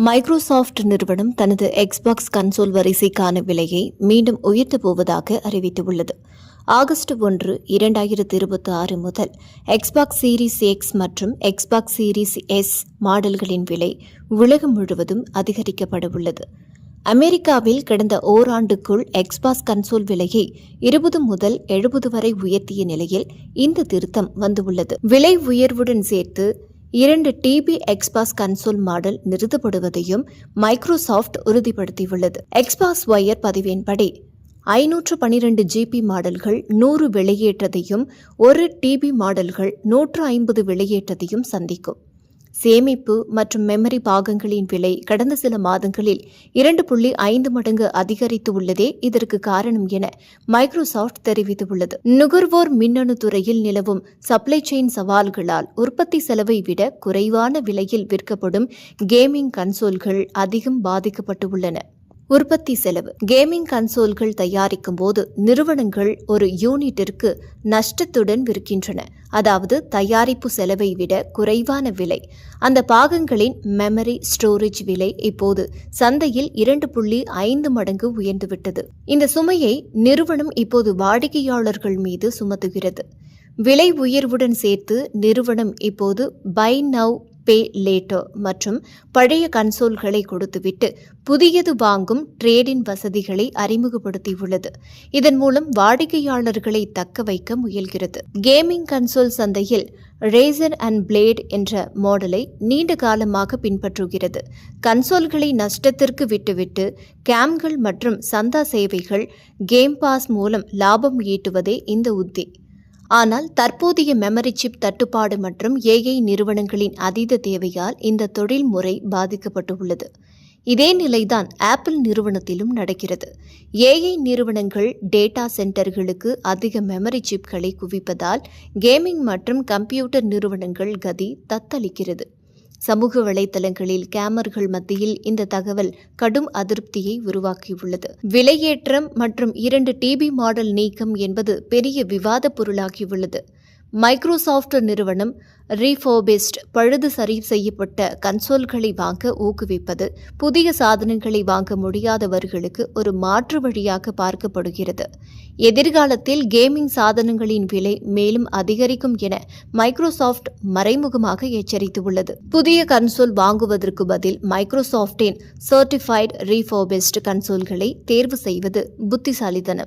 Microsoft நிறுவனம் தனது Xbox console வரிசைக்கான விலையை மீண்டும் உயர்த்தப் போவதாக அறிவித்துள்ளது. ஆகஸ்ட் 1, 2026 முதல் எக்ஸ்பாக்ஸ் சீரிஸ் எக்ஸ் மற்றும் எக்ஸ்பாக்ஸ் சீரிஸ் எஸ் மாடல்களின் விலை உலகம் முழுவதும் அதிகரிக்கப்படவுள்ளது. அமெரிக்காவில் கடந்த ஓராண்டுக்குள் எக்ஸ்பாக்ஸ் கன்சோல் விலையை 20 முதல் 70 வரை உயர்த்திய நிலையில் இந்த திருத்தம் வந்துள்ளது. விலை உயர்வுடன் சேர்த்து 2 TB எக்ஸ்பாக்ஸ் கன்சோல் மாடல் நிறுத்தப்படுவதையும் மைக்ரோசாஃப்ட் உறுதிப்படுத்தியுள்ளது. எக்ஸ்பாக்ஸ் ஒயர் பதிவின்படி 512 GB மாடல்கள் 100 விலையேற்றத்தையும் 1 TB மாடல்கள் 150 விலையேற்றத்தையும் சந்திக்கும். சேமிப்பு மற்றும் மெமரி பாகங்களின் விலை கடந்த சில மாதங்களில் 2.5 மடங்கு அதிகரித்து உள்ளதே இதற்கு காரணம் என மைக்ரோசாஃப்ட் தெரிவித்துள்ளது. நுகர்வோர் மின்னணு துறையில் நிலவும் சப்ளை செயின் சவால்களால் உற்பத்தி செலவை விட குறைவான விலையில் விற்கப்படும் கேமிங் கன்சோல்கள் அதிகம் பாதிக்கப்பட்டுள்ளன. உற்பத்தி செலவு. கேமிங் கன்சோல்கள் தயாரிக்கும் போது நிறுவனங்கள் ஒரு யூனிட்டிற்கு நஷ்டத்துடன் விற்கின்றன. அதாவது தயாரிப்பு செலவை விட குறைவான விலை. அந்த பாகங்களின் மெமரி ஸ்டோரேஜ் விலை இப்போது சந்தையில் 2.5 மடங்கு உயர்ந்துவிட்டது. இந்த சுமையை நிறுவனம் இப்போது வாடிக்கையாளர்கள் மீது சுமத்துகிறது. விலை உயர்வுடன் சேர்த்து நிறுவனம் இப்போது பை நவ் பே லேட்டர் மற்றும் பழைய கன்சோல்களை கொடுத்துவிட்டு புதியது வாங்கும் ட்ரேடின் வசதிகளை அறிமுகப்படுத்தியுள்ளது. இதன் மூலம் வாடிக்கையாளர்களை தக்க வைக்க முயல்கிறது. கேமிங் கன்சோல் சந்தையில் ரேசர் அண்ட் பிளேட் என்ற மாடலை நீண்ட காலமாக பின்பற்றுகிறது. கன்சோல்களை நஷ்டத்திற்கு விட்டுவிட்டு கேம்கள் மற்றும் சந்தா சேவைகள் கேம் பாஸ் மூலம் லாபம் ஈட்டுவதே இந்த உத்தி. ஆனால் தற்போதைய மெமரி சிப் தட்டுப்பாடு மற்றும் AI நிறுவனங்களின் அதீத தேவையால் இந்த தொழில்முறை பாதிக்கப்பட்டுள்ளது. இதே நிலைதான் ஆப்பிள் நிறுவனத்திலும் நடக்கிறது. AI நிறுவனங்கள் டேட்டா சென்டர்களுக்கு அதிக மெமரி சிப்களை குவிப்பதால் கேமிங் மற்றும் கம்ப்யூட்டர் நிறுவனங்கள் கதி தத்தளிக்கிறது. சமூக வலைதளங்களில் கேமர்கள் மத்தியில் இந்த தகவல் கடும் அதிருப்தியை உருவாக்கியுள்ளது. விலையேற்றம் மற்றும் 2 TB மாடல் நீக்கம் என்பது பெரிய விவாத பொருளாகியுள்ளது. மைக்ரோசாஃப்ட் நிறுவனம் ரீஃபோபிஸ்ட் பழுது சரி செய்யப்பட்ட கன்சோல்களை வாங்க ஊக்குவிப்பது புதிய சாதனங்களை வாங்க முடியாதவர்களுக்கு ஒரு மாற்று வழியாக பார்க்கப்படுகிறது. எதிர்காலத்தில் கேமிங் சாதனங்களின் விலை மேலும் அதிகரிக்கும் என மைக்ரோசாஃப்ட் மறைமுகமாக எச்சரித்துள்ளது. புதிய கன்சோல் வாங்குவதற்கு பதில் மைக்ரோசாஃப்டின் சர்டிஃபைடு ரீஃபோபிஸ்ட் கன்சோல்களை தேர்வு செய்வது புத்திசாலித்தனம்.